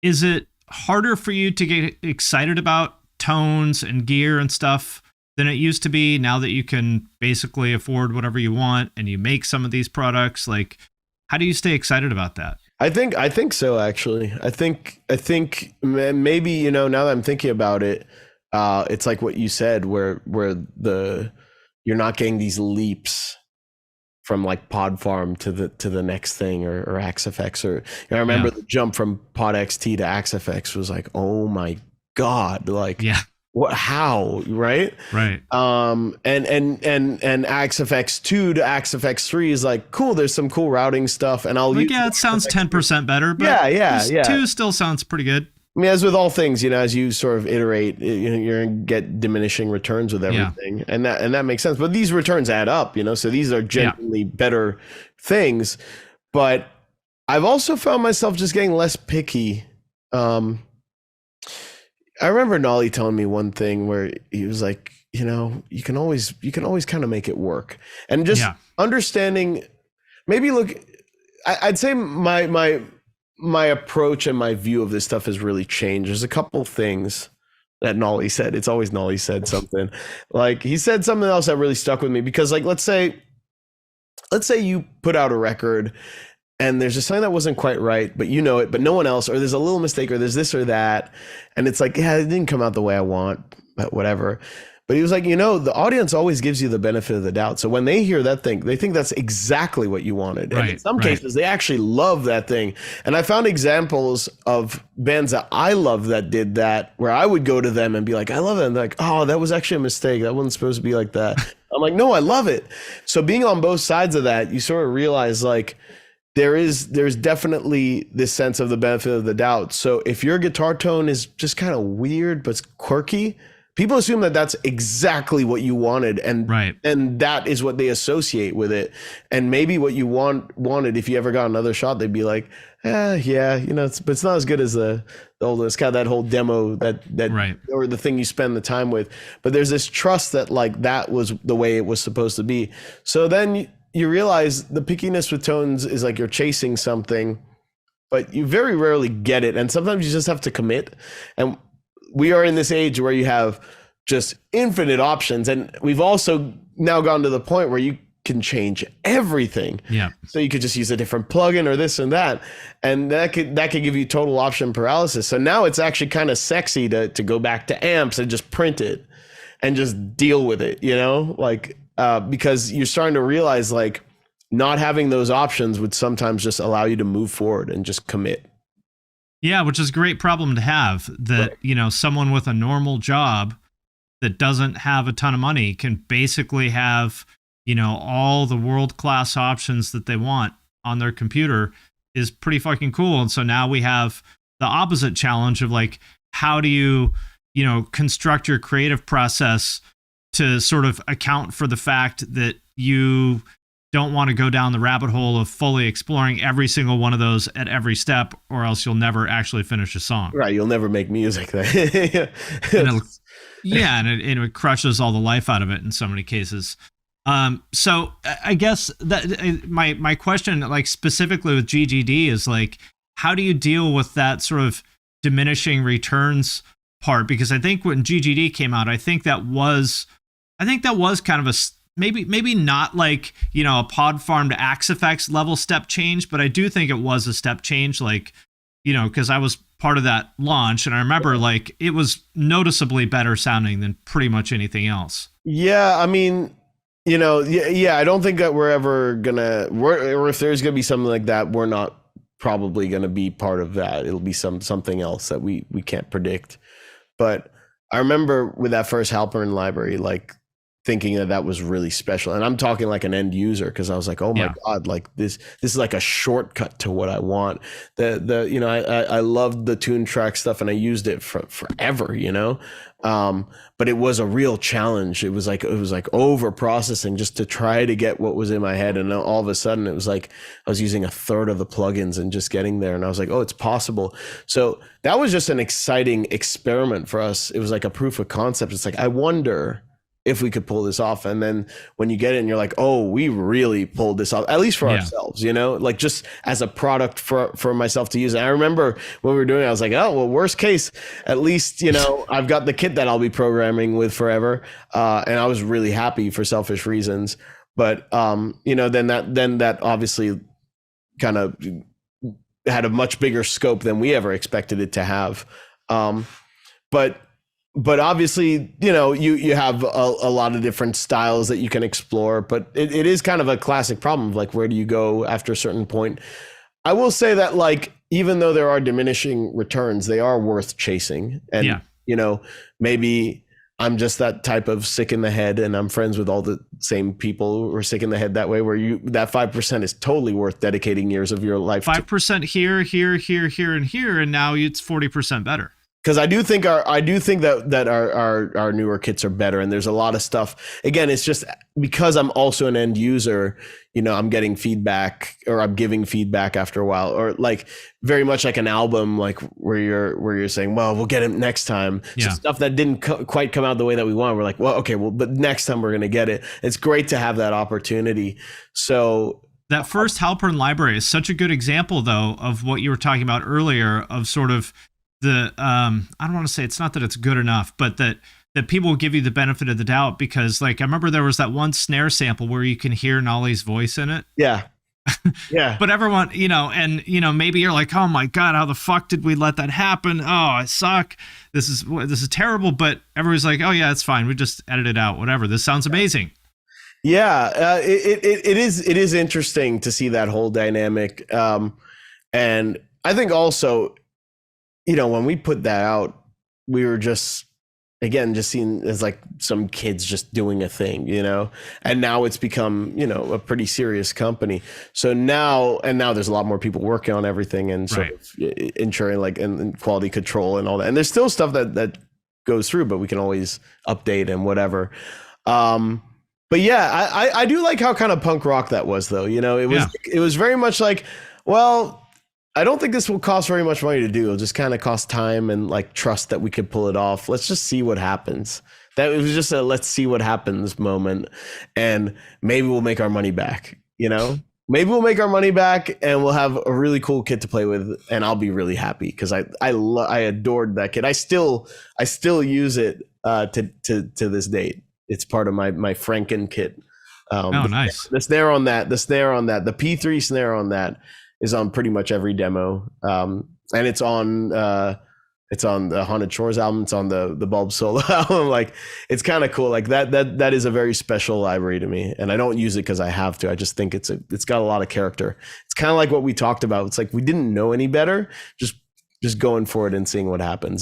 is it harder for you to get excited about tones and gear and stuff than it used to be now that you can basically afford whatever you want and you make some of these products? Like, how do you stay excited about that? I think so, actually. I think maybe, you know, now that I'm thinking about it, it's like what you said, where the you're not getting these leaps from like Pod Farm to the next thing, or XFX, or, you know, I remember Yeah. the jump from Pod XT to XFX was like, oh my God, like Yeah. what, how, right? Right. And XFX 2 to XFX 3 is like, cool, there's some cool routing stuff, and I'll Like, use yeah, it sounds XFX 10% better, but yeah. two still sounds pretty good. I mean, as with all things, you know, as you sort of iterate, you know, you're gonna get diminishing returns with Yeah. everything, and that makes sense. But these returns add up, you know, so these are genuinely better things. But I've also found myself just getting less picky. I remember Nolly telling me one thing where he was like, you know, you can always kind of make it work, and just Yeah. understanding. Maybe look, I'd say my approach and my view of this stuff has really changed. There's a couple things that Nolly said. It's always Nolly said something. Like, he said something else that really stuck with me, because like, let's say you put out a record and there's just something that wasn't quite right, but you know it, but no one else, or there's a little mistake, or there's this or that, and it's like, yeah, it didn't come out the way I want, but whatever. But he was like, you know, the audience always gives you the benefit of the doubt. So when they hear that thing, they think that's exactly what you wanted. And in some cases, they actually love that thing. And I found examples of bands that I love that did that, where I would go to them and be like, I love it. And they're like, oh, that was actually a mistake. That wasn't supposed to be like that. I'm like, no, I love it. So being on both sides of that, you sort of realize like, there's definitely this sense of the benefit of the doubt. So if your guitar tone is just kind of weird but it's quirky, people assume that that's exactly what you wanted, and that is what they associate with it. And maybe what you wanted, if you ever got another shot, they'd be like, yeah, you know, but it's not as good as the old. It's got that whole demo that or the thing you spend the time with. But there's this trust that like that was the way it was supposed to be. So then you realize the pickiness with tones is like you're chasing something, but you very rarely get it. And sometimes you just have to commit. And we are in this age where you have just infinite options. And we've also now gone to the point where you can change everything. Yeah. So you could just use a different plugin or this and that. And that could give you total option paralysis. So now it's actually kind of sexy to go back to amps and just print it and just deal with it, you know, like, because you're starting to realize like not having those options would sometimes just allow you to move forward and just commit. Yeah, which is a great problem to have, that, you know, someone with a normal job that doesn't have a ton of money can basically have, you know, all the world-class options that they want on their computer is pretty fucking cool. And so now we have the opposite challenge of like, how do you know, construct your creative process to sort of account for the fact that you don't want to go down the rabbit hole of fully exploring every single one of those at every step, or else you'll never actually finish a song. Right. You'll never make music. And it crushes all the life out of it in so many cases. So I guess that my question, like specifically with GGD, is like, how do you deal with that sort of diminishing returns part? Because I think when GGD came out, I think that was kind of a, maybe not like, you know, a Pod Farm to XFX level step change, but I do think it was a step change, like, you know, because I was part of that launch, and I remember like it was noticeably better sounding than pretty much anything else. Yeah, I mean, you know, yeah, I don't think that we're ever gonna, or if there's gonna be something like that, we're not probably gonna be part of that. It'll be something else that we can't predict. But I remember with that first Halpern library, like thinking that was really special. And I'm talking like an end user, because I was like, oh my God, like this is like a shortcut to what I want. You know, I loved the tune track stuff, and I used it for forever, you know. But it was a real challenge. It was like over processing just to try to get what was in my head. And all of a sudden it was like I was using a third of the plugins and just getting there. And I was like, oh, it's possible. So that was just an exciting experiment for us. It was like a proof of concept. It's like, I wonder if we could pull this off. And then when you get it and you're like, oh, we really pulled this off, at least for ourselves, you know, like just as a product for myself to use. And I remember when we were doing it, I was like, oh, well, worst case, at least, you know, I've got the kit that I'll be programming with forever. And I was really happy for selfish reasons. But, you know, then that obviously kind of had a much bigger scope than we ever expected it to have. But obviously, you know, you have a lot of different styles that you can explore, but it is kind of a classic problem of like, where do you go after a certain point? I will say that, like, even though there are diminishing returns, they are worth chasing. And, you know, maybe I'm just that type of sick in the head, and I'm friends with all the same people who are sick in the head that way, where that 5% is totally worth dedicating years of your life. 5% here, and here, and now it's 40% better. Because I do think that our newer kits are better, and there's a lot of stuff. Again, it's just because I'm also an end user, you know, I'm getting feedback, or I'm giving feedback after a while, or like very much like an album, like where you're saying, well, we'll get it next time. So stuff that didn't quite come out the way that we want, we're like, well, okay, well, but next time we're gonna get it. It's great to have that opportunity. So that first Halpern library is such a good example, though, of what you were talking about earlier, of sort of the I don't want to say, it's not that it's good enough, but that people will give you the benefit of the doubt, because like I remember there was that one snare sample where you can hear Nolly's voice in it. Yeah. But everyone, you know, and you know, maybe you're like, oh my God, how the fuck did we let that happen? Oh, I suck. This is terrible. But everybody's like, oh yeah, it's fine. We just edit it out. Whatever. This sounds amazing. Yeah, it is interesting to see that whole dynamic. And I think also, you know, when we put that out, we were just seen as like some kids just doing a thing, you know, and now it's become, you know, a pretty serious company. So now there's a lot more people working on everything, and sort of ensuring like and quality control and all that. And there's still stuff that goes through, but we can always update and whatever. But yeah, I do like how kind of punk rock that was, though. You know, it was very much like, well, I don't think this will cost very much money to do. It'll just kind of cost time and like trust that we could pull it off. Let's just see what happens. That it was just a let's see what happens moment, and maybe we'll make our money back. You know, maybe we'll make our money back, and we'll have a really cool kit to play with, and I'll be really happy because I adored that kit. I still use it to this date. It's part of my Franken kit. Nice. The snare on that, the P3 snare on that is on pretty much every demo, and it's on the Haunted Shores album. It's on the Bulb solo album. Like, it's kind of cool. Like that is a very special library to me, and I don't use it because I have to. I just think it's got a lot of character. It's kind of like what we talked about. It's like we didn't know any better, just going for it and seeing what happens.